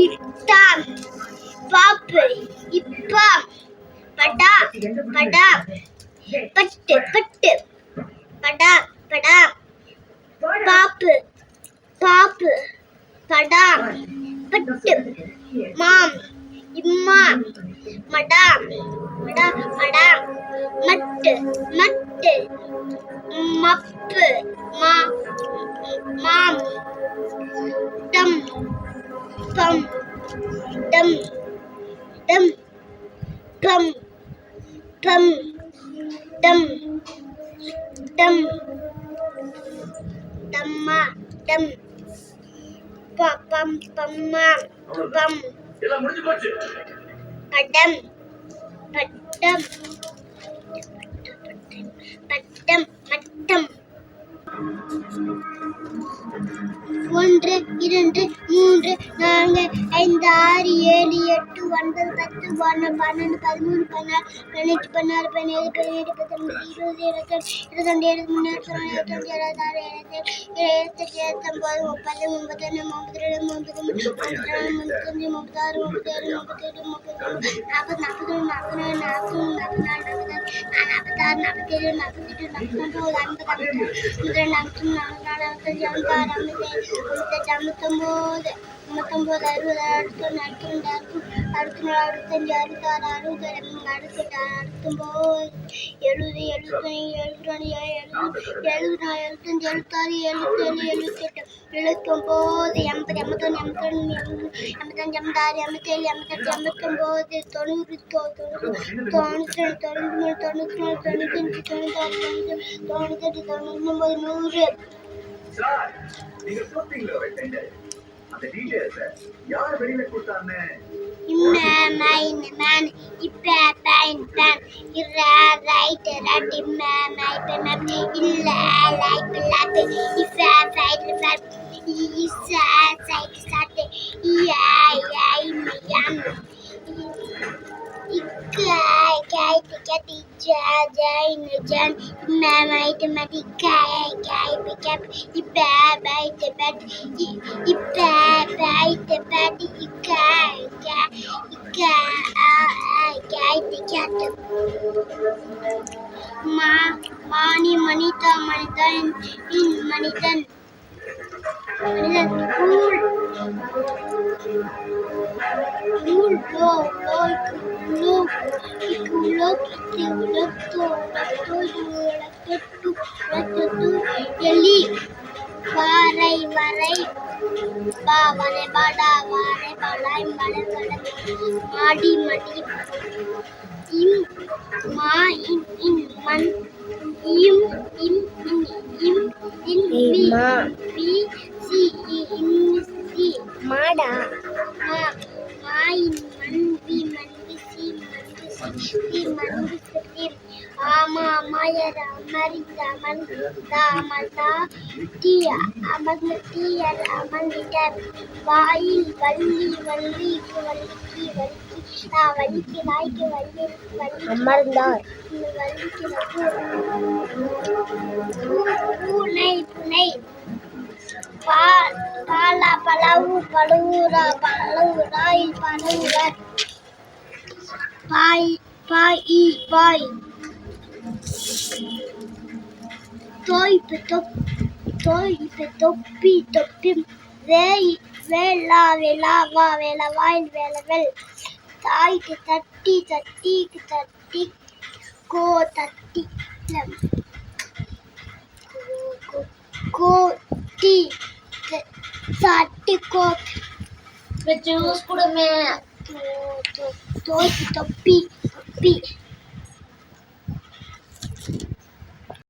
இட்டாம் பாப்பு இப்பா படா படா பட்டு பட்டு படா படா பாப்பு பாப்பு படா பட்டு மாம் இம்மா மடா மடா மடா மட்டு மட்டு மப்பு மா மாம் டம் பம் டம் டம் பம் பம் டம் டம் டம்மா டம் பம் பம்மா பம் படம் பட்டம் பட்டம் மட்டம் 1 2 3 4 5 6 7 8 9 10 11 12 13 14 15 16 17 18 19 20 அந்த டீடைல்ஸ் யார் வெளியில கொடுத்தாங்க இம்மேன் மேன் இப்ப பைன் பன் இர ரைட் ரட் இம்மேன் பைன் இல்ல லைக் லாப் if fight fight is side start I மியம் Kai tikati jain jan mathematic kai pickup ipa by the bed ipa by the bed kai tikat mani manita manitan in manitan cool எலி வாரை வரை பாவரை பாடா வாரை பாடாய் மலை மாடி மடி இம் மா இன் மண் இம் இம் இம் இன் பி சி இம் C மாடா மாயின் மண் பி மண்பி சி மண்பி மண்பி சி ஆமா அம்மாயர் அமரிந்த அமர்ந்த அமர்ந்தா தீ அமர்ந்த தீயர் அமர்ந்திட்ட வாயில் வள்ளி வள்ளிக்கு வள்ளிக்கு வள்ளிக்கு வள்ளிக்கு நாய்க்கு வள்ளி வள்ளி அமர்ந்தார் வள்ளிக்கு பூனை புனை பாலா பலவு பழுவுரா பழுவுராயில் பழுவுரார் பாய் பாய் பாய் தோய்ப்பு தொப்பி தொப்பி வேளா வேளாவா வேளவாயில் வேளவெல் தாய்க்கு தட்டி தட்டிக்கு தட்டி கோ தட்டி கோட்டி தட்டி கோட் ஜூஸ் கொடுமே தொப்பி தொப்பி